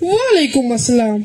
Walaikum assalam.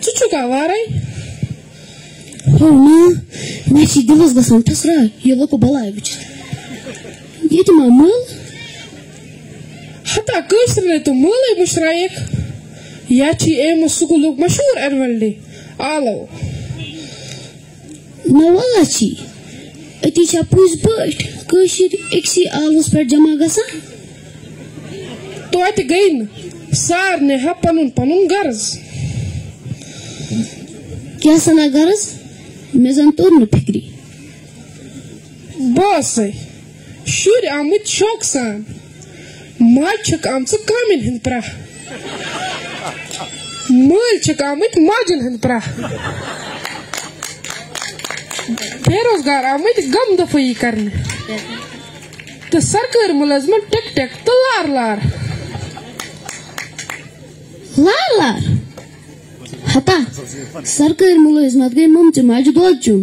Chuchuka warai. Oh no, Messi dilas gasan tasra. Ye loko balai bichit. Ye tu mamul? Hatta kusrne tu mulai mushraik. Yachi AIIMS sukuluk mashhur erwaldi. Alo. Na walachi. Ati cha pus burt. Kushir eksi alus per jama gasan. To ati gain. Sar ne ha panun garz. Kya sana garz? Mezan tornu fikri. Bossai. Shuri amit shoksan. Machak amtsu kamin hin pra. Mulchak amit majin hin pra. Berozgar amit gam dafai karne. To sarkar mulazman tek to lar. Lar. Hata. Sarkar mulazmat gay mumche majdodjun.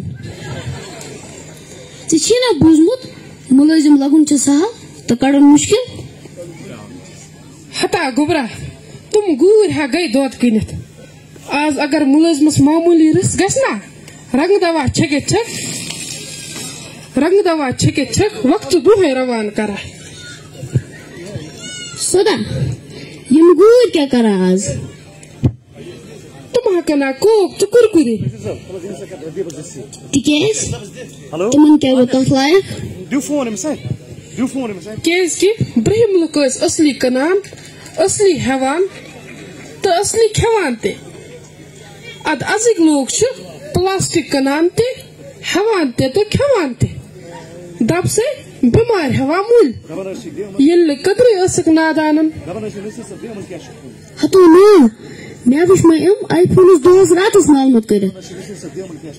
Tichina buzmut mulazim lagun che saha to karan mushkil. Hata gubra. Tum gur ha gay dod kinit. Az agar mulazmas mamuli ris gasna. Rang dawa cheke chek waqt duhe rawan kara. Soda. Yum gur kya kara az? Tum hakana cook to kurkuri. Tikes? Hallo? Tuman kya wotas layak? Doe voor hem zijn. Kes ki brahim lukas asli kanan, asli hewan, te asli khewan te. Ad azik log chu plastic kanan te, hewan te to khewan te. Dab se bimar hewa mul. Yell kadri asak nadanan. Hato no. Mehr wish my iPhone is 2 ratas malmat kare.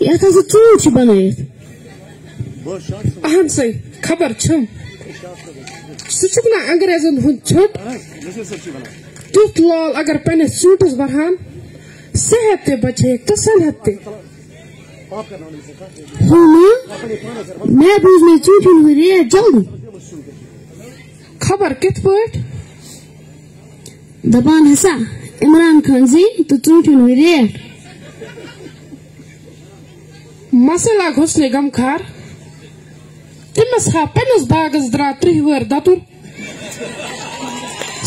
Ya ta se chuch banayet. Ahan say khabar chum. Suchukna angrezan hun chot. Tut lol agar pane suitus barhan. Sehat te bache to sanhat te. Hona? Mehr buz mein chuchun hure jaldi. Khabar kit put? Daban hasa. Imran Khan ji to chuchun hure. Masala ghusne gam khar. Timas ha penas bagas dra trihwer datur.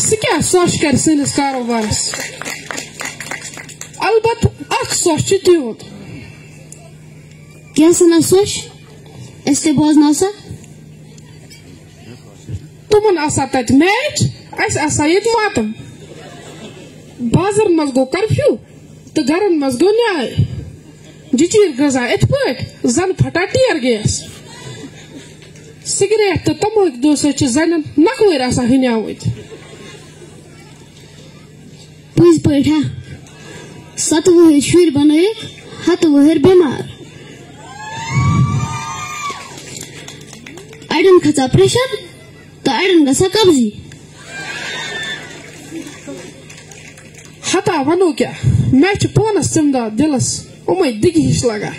Sikya soch kar sinis karobaras. Albat ak soch chitiot. Kya sana soch? Este boz nasa? Tuman asatat match, as asayet matam. Bazar must go curfew. The garan must go nyai. Jichir gaza et put. Zan patati arges. Cigarette the tamak dosage zanan nakwir asa hinyawit. Please put ha. Satu wo shwir banaye, hatu wo her bemar. Iron khacha pressure, to iron gasa kabzi. Hata vano kya? Match pona simda dilas. Umay digi hish laga.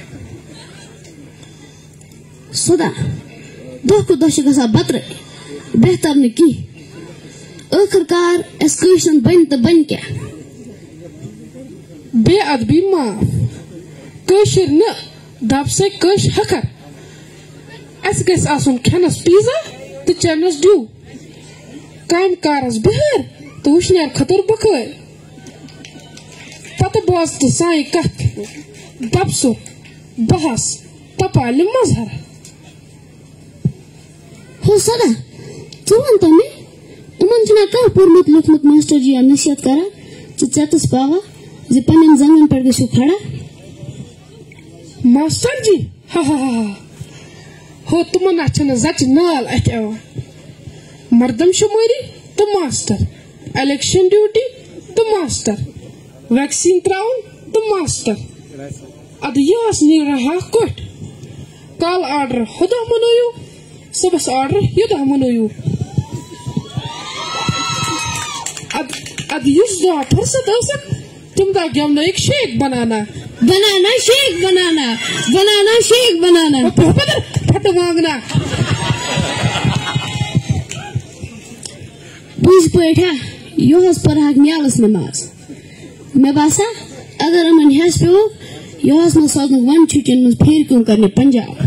Soda. Doh ko dosh gasa batre. Behtar ne ki. Akhirkar excursion ban kya. Be adbi maaf. Kashir na. Dapse kash hakar. Es ges asun khanas pizza. To chanas do. Kaim karas behar. To ushnyar khatar bakar. Pata boz to sai kat. Dapso. Bahas. Tapa limazhar. Ho sada. Tuman tame. Tuman chuna ka purmut lukmut master ji nasihat kara. Chatas pawa. Zipanin zangan parge sukhada. Master ji. Ha. Ho tuman achana zach nal atawa. Mardam shumari the master. Election duty the master. Vaccine traun the master. Ad yas ni raha kot. Call order huda manoyu. Subas order yuda manoyu. Ad yus do parsa dosak. Tum da gamna ek shake banana. Banana shake banana. Banana shake banana. Pata mangna. پوز پا یہ پہ mills نماز مے باسان اگر ان ہس پو یہ سوزن ون چھٹین من پھر کیوں کرنے پنجاب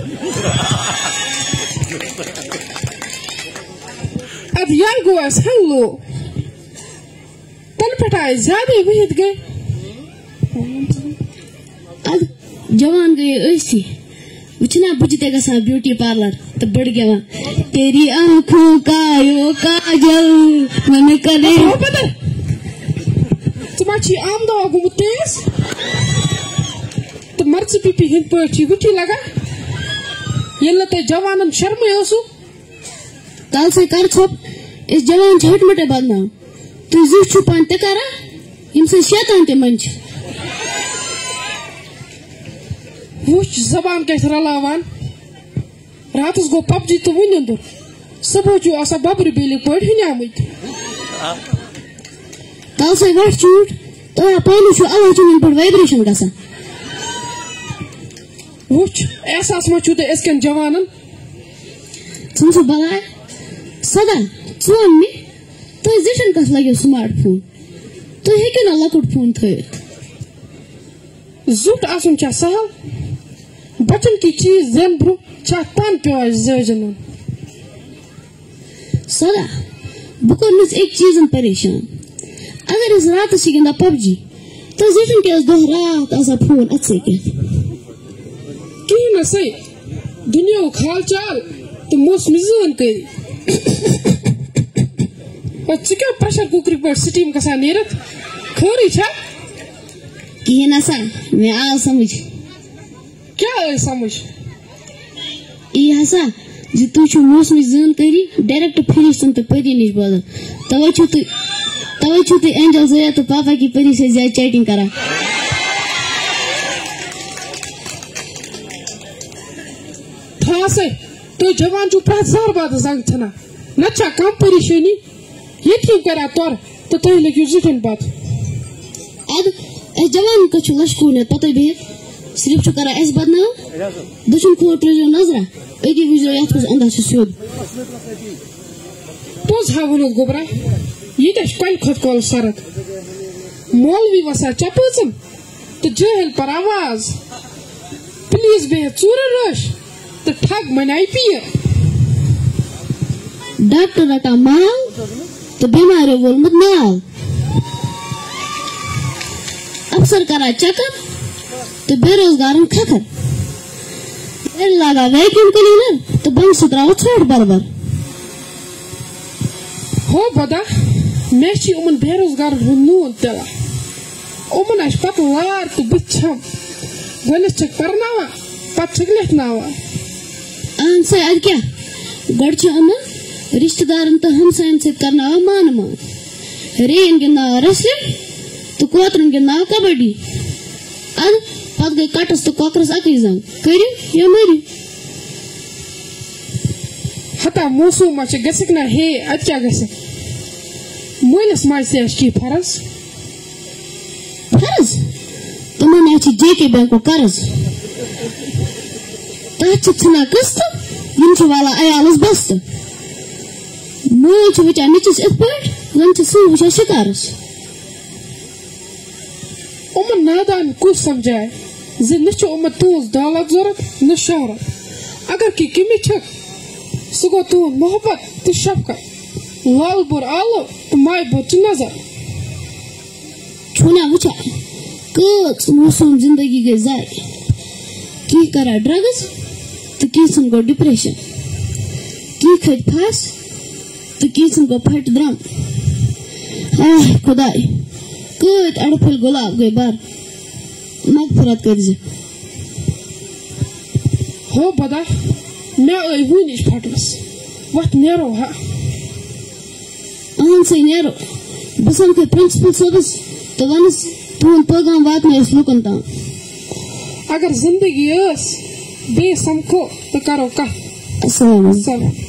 اد یہ گو اس ہنگلو تن پہ آئے زیادہ بہت گئے اد جوان گئی اسی وچنا بجتے گا بیوٹی پارلر تو بڑھ گیا تیری آنکھوں کا یو کاجل میں کرے تما چھی آم دوا گومت تیز تو مرچ پی پی ہند پہ وٹھی لگا یل تہ جوانن شرم یوسو تل سے کر چھپ اس جوان چھٹ مٹے بدنام تو زو چھپان تہ کرا یم سے شیطان تہ منچ وچ زبان کیس رلاوان راتس گو پب جی تو ون اندر صبح جو آسا ببر بیلی پڑ ہن آمت تل سے وٹ چوٹ تو پانی چھ آواز چن پڑ وائبریشن گسان وچ احساس ما چھو تے اس کن جوانن ژٕ بلائے سدا ژون می تُہۍ زِٹھن کتھ لگیو سمارٹ فون تُہۍ ہیٚکِو نا لۄکُٹ فون تھٲوِتھ زُٹ آسُن چھا سہل بچن کی چیز زین برونٛہہ چھا تن پیوان زٲجن سدا بہٕ کوٚرنس أکۍ چیٖزن پریشان اگر أسۍ راتس چھِ گِنٛدان پب جی تو زِٹھن کیٛاہ دۄہ رات آسان فون اتھسٕے کٮ۪تھ کہین نہ سی دنیا حال چال تو موسم زون کری ژٕ کیٛاہ پریشر کُکرِ پٲٹھۍ سٹیٖم گژھان نیرتھ خٲرٕے چھا کہین نسا مےٚ آو سمجھ کیٛاہ آے سمجھ یی ہسا زِ تُہۍ چھِو موسمٕچ زٲنکٲری ڈایریکٹ فرشتن تہٕ پٔری نِش بوزان توے چھِو تُہۍ اینجل زیا تہٕ پاپا کی پٔری سۭتۍ زیادٕ چیٹنگ کران ٹھاسے تُہۍ جوان چھِو پرٛٮ۪تھ زار باد زنگ ژھٕنان نتہٕ چھا کم پریشٲنی ییٚتھی کران تور تہٕ تُہۍ لٔگِو زِٹھٮ۪ن پتہٕ اد اس جوان کتھ چھ لشکونیت پتہ بہت صرف چھ کران اس بدنام دچن کھور ترزو نظرہ اتی وچھو یتھ کس انداز چھ سیود پوز ہاونت گوبرا یہ تہ کل کھت کول سرد مولوی وسا چپچن تو جہل پر آواز پلیز بہ ژور رش تو ٹھگ منائی پیر ڈاکٹر رٹا مال تو بیماری وولمت نال افسر کرا چکر تو بے روزگارن کھکر لگا ویکیوم کلینر تو بنک سے تراو ژھوٹ بربر ہو بدا مے چھ یمن بے روزگار نون تلا یمن اس پتہ لار تو بچم گۄڈنیٚتھ چھکھ پرناوان پتہٕ چھکھ لیکھناوان اہن سا اد کیا گۄڈٕ چھِ یِمن رشتہٕ دارن تہٕ ہمساین سۭتۍ کرناوان مان مان رین گِنٛدناوان ریسلنگ تو کوترن گِنٛدناوان کبڈی اد پتہٕ گٔے کٹس تہٕ کۄکرس اکٕے زنگ کٔرِو یا مٔرِو ہتا موسوم ما چھ گژھکھ نا ہے اد کیا گژھِ مٲلِس ماجہِ تہِ آسہِ کینٛہہ فرض فرض تمن آسہِ جے کے بینکُک قرض تتھ چھِ ژھٕنان قسطہٕ یِم چھِ والان عیالس بستہٕ مول چھُ وٕچھان نیٚچوِس یِتھ پٲٹھۍ زن چھِ سٕہہ وٕچھان شِکارس یمن نادان کُس سمجھائے زِ نہ چھُ یمن تُہنٛز دولت ضرورت نہ شہرت اگر کینٛہہ کٔمی چھکھ سُہ گوٚو تُہنٛد محبت تہٕ شفقت لال بور آلو تہٕ ماے بور چہِ نظر چھُنا وٕچھان کۭژ موسوم زندگی گٔے ضایع کینٛہہ کران ڈرگز تہٕ کینٛژھن گوٚو ڈپریشن کینٛہہ کھٔتۍ پھس تہٕ کینٛژھن گوٚو پھٹہِ درٛم آہ خۄداے کۭتۍ اڑٕ پھٔلۍ گۄلاب گٔے بر مغفرت کٔرزِ ہو بدا مےٚ آے وُنِچ پھٹنس وتھ نیرو ہا اہن سا نیرو بہٕ سمکھے پرنسپل صٲبس تہٕ ونس تُہُنٛد پیغام واتنٲیِس لُکن تام اگر زندگی ٲس بیٚیہِ سمکھو تہٕ کرو کتھ السلام علیکم